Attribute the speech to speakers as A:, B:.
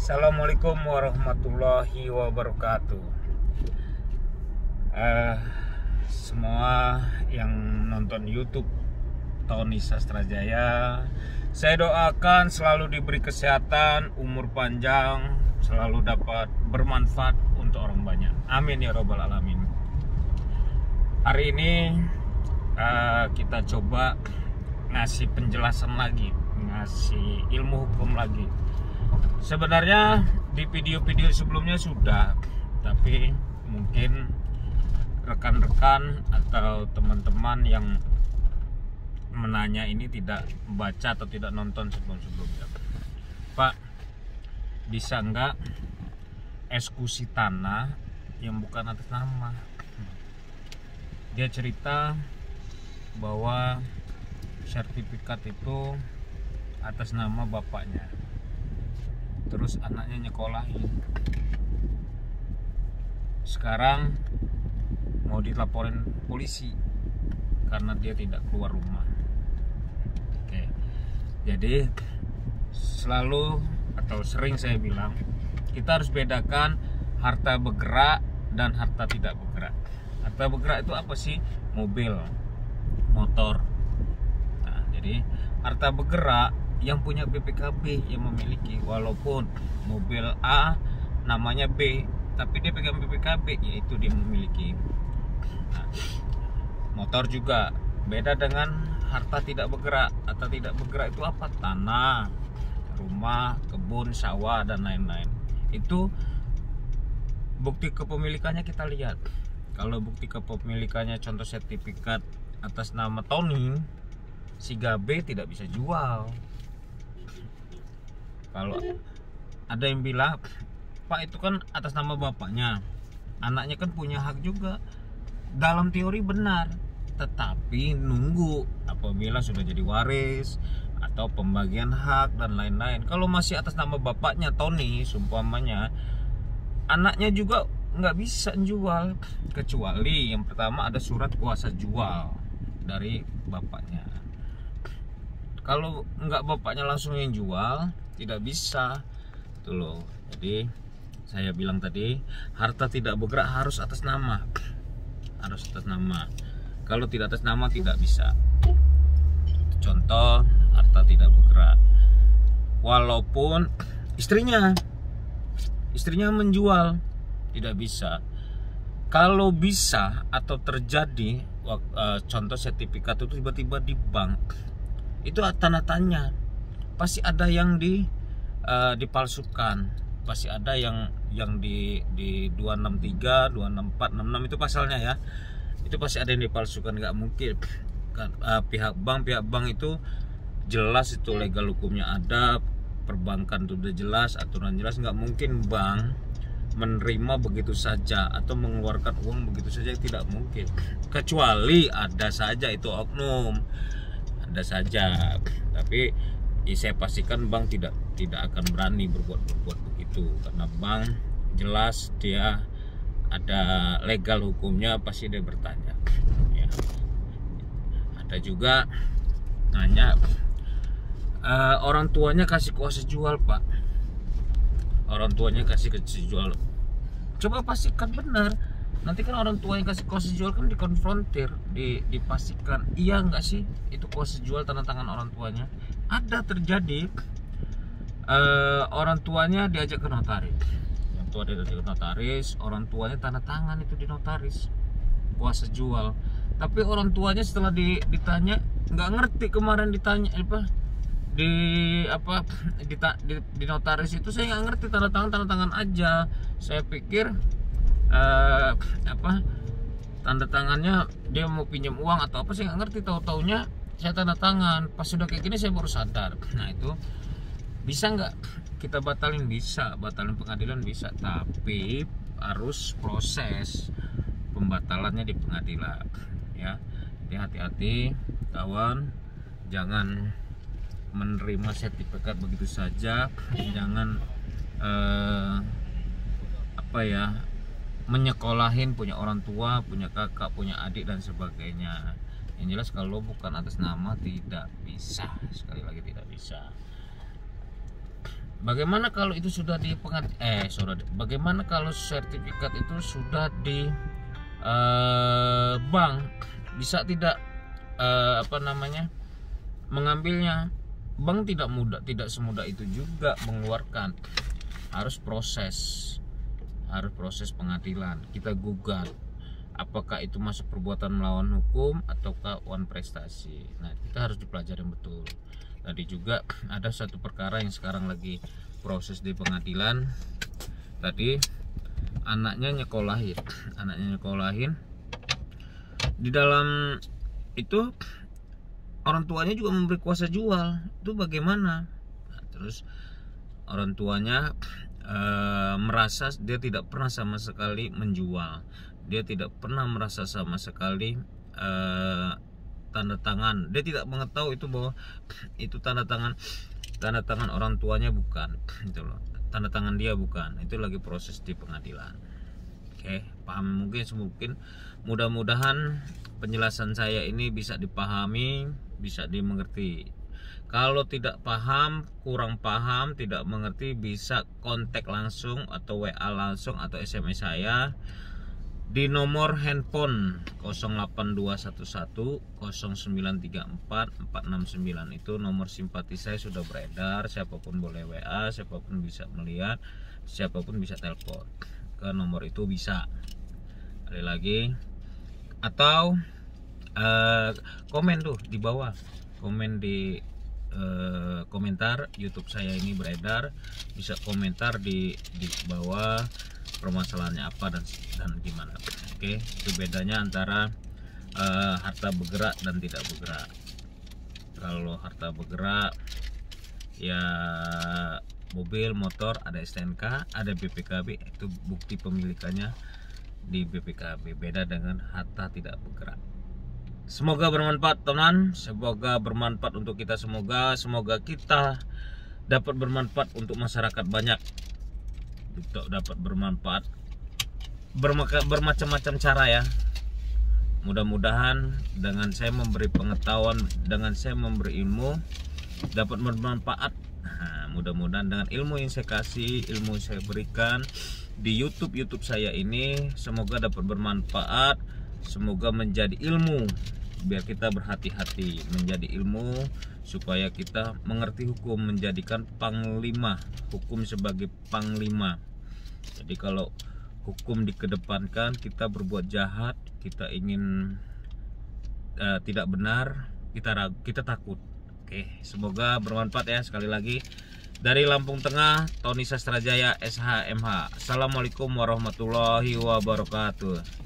A: Assalamualaikum warahmatullahi wabarakatuh. Semua yang nonton YouTube Tony Sastrajaya, saya doakan selalu diberi kesehatan, umur panjang, selalu dapat bermanfaat untuk orang banyak. Amin ya robbal alamin. Hari ini kita coba ngasih penjelasan lagi, ngasih ilmu hukum lagi. Sebenarnya di video-video sebelumnya sudah, tapi mungkin rekan-rekan atau teman-teman yang menanya ini tidak baca atau tidak nonton sebelum-sebelumnya. Pak, bisa nggak eksekusi tanah yang bukan atas nama? Dia cerita bahwa sertifikat itu atas nama bapaknya, terus anaknya nyekolahin. Sekarang mau dilaporin polisi karena dia tidak keluar rumah. Oke. Jadi selalu atau sering saya bilang, kita harus bedakan harta bergerak dan harta tidak bergerak. Harta bergerak itu apa sih? Mobil, motor. Nah, jadi harta bergerak yang punya BPKB yang memiliki, walaupun mobil A namanya B tapi dia pegang BPKB, yaitu dia memiliki. Nah, motor juga beda dengan harta tidak bergerak. Harta tidak bergerak itu apa? Tanah, rumah, kebun, sawah dan lain-lain. Itu bukti kepemilikannya kita lihat. Kalau bukti kepemilikannya contoh sertifikat atas nama Tony, si Gabe tidak bisa jual. Kalau ada yang bilang, Pak itu kan atas nama bapaknya, anaknya kan punya hak juga. Dalam teori benar, tetapi nunggu apabila sudah jadi waris atau pembagian hak dan lain-lain. Kalau masih atas nama bapaknya Tony, seumpamanya, anaknya juga nggak bisa jual, kecuali yang pertama ada surat kuasa jual dari bapaknya. Kalau nggak bapaknya langsung yang jual, tidak bisa. Itu loh. Jadi saya bilang tadi, harta tidak bergerak harus atas nama. Harus atas nama. Kalau tidak atas nama tidak bisa. Contoh harta tidak bergerak. Walaupun istrinya menjual, tidak bisa. Kalau bisa atau terjadi contoh sertifikat itu tiba-tiba di bank, itu tanda tanya. Pasti ada yang dipalsukan, pasti ada yang di 263, 264, 66 itu pasalnya ya. Itu pasti ada yang dipalsukan, nggak mungkin kan. Pihak bank itu jelas, itu legal hukumnya ada, perbankan itu udah jelas, aturan jelas. Nggak mungkin bank menerima begitu saja atau mengeluarkan uang begitu saja, tidak mungkin. Kecuali ada saja itu oknum, ada saja. Tapi saya pastikan bank tidak akan berani berbuat begitu, karena bank jelas dia ada legal hukumnya, pasti dia bertanya ya. Ada juga nanya, orang tuanya kasih kuasa jual Pak, orang tuanya kasih jual. Coba pastikan benar. Nanti kan orang tua yang kasih kuasa jual kan dikonfrontir, dipastikan iya nggak sih itu kuasa jual tanda tangan orang tuanya. Ada terjadi orang tuanya diajak ke notaris, orang tua diajak ke notaris, orang tuanya tanda tangan itu di notaris kuasa jual. Tapi orang tuanya setelah ditanya nggak ngerti, kemarin ditanya di notaris itu saya nggak ngerti, tanda tangan aja. Saya pikir tanda tangannya dia mau pinjam uang atau apa, saya nggak ngerti. Tahu-taunya saya tanda tangan, pas sudah kayak gini saya baru sadar. Nah itu bisa nggak kita batalin? Bisa, batalin pengadilan bisa, tapi harus proses pembatalannya di pengadilan ya. Jadi hati-hati kawan, jangan menerima sertifikat begitu saja, jangan menyekolahin punya orang tua, punya kakak, punya adik dan sebagainya. Yang jelas kalau bukan atas nama tidak bisa, sekali lagi tidak bisa. Bagaimana kalau itu sudah di bagaimana kalau sertifikat itu sudah di bank, bisa tidak mengambilnya? Bank tidak semudah itu juga mengeluarkan, harus proses pengadilan, kita gugat apakah itu masuk perbuatan melawan hukum ataukah uang prestasi. Nah, kita harus dipelajari betul. Tadi juga ada satu perkara yang sekarang lagi proses di pengadilan. Tadi anaknya nyekolahin di dalam itu, orang tuanya juga memberi kuasa jual. Itu bagaimana? Nah, terus orang tuanya merasa dia tidak pernah sama sekali menjual, dia tidak pernah merasa sama sekali tanda tangan, dia tidak mengetahui itu bahwa itu tanda tangan orang tuanya, bukan itu loh, tanda tangan dia bukan. Itu lagi proses di pengadilan. Oke, paham? Mungkin mudah-mudahan penjelasan saya ini bisa dipahami, bisa dimengerti. Kalau tidak paham, kurang paham, tidak mengerti, bisa kontak langsung atau WA langsung atau SMS saya di nomor handphone 08211 0934 469. Itu nomor simpati saya sudah beredar. Siapapun boleh WA, siapapun bisa melihat, siapapun bisa telepon ke nomor itu, bisa. Sekali lagi, atau komen tuh di bawah, komen di komentar YouTube saya ini beredar, bisa komentar di bawah permasalahannya apa dan gimana. Oke, itu bedanya antara harta bergerak dan tidak bergerak. Kalau harta bergerak ya mobil, motor, ada STNK, ada BPKB, itu bukti pemilikannya di BPKB. Beda dengan harta tidak bergerak. Semoga bermanfaat teman, semoga bermanfaat untuk kita, semoga kita dapat bermanfaat untuk masyarakat banyak, dapat bermanfaat bermacam-macam cara ya. Mudah-mudahan dengan saya memberi pengetahuan, dengan saya memberi ilmu, dapat bermanfaat. Nah, mudah-mudahan dengan ilmu yang saya kasih, ilmu yang saya berikan di YouTube saya ini, semoga dapat bermanfaat. Semoga menjadi ilmu, biar kita berhati-hati, menjadi ilmu supaya kita mengerti hukum, menjadikan panglima, hukum sebagai panglima. Jadi kalau hukum dikedepankan, kita berbuat jahat, kita ingin tidak benar, kita takut. Oke, semoga bermanfaat ya. Sekali lagi dari Lampung Tengah, Tony Sastrajaya SHMH. Assalamualaikum warahmatullahi wabarakatuh.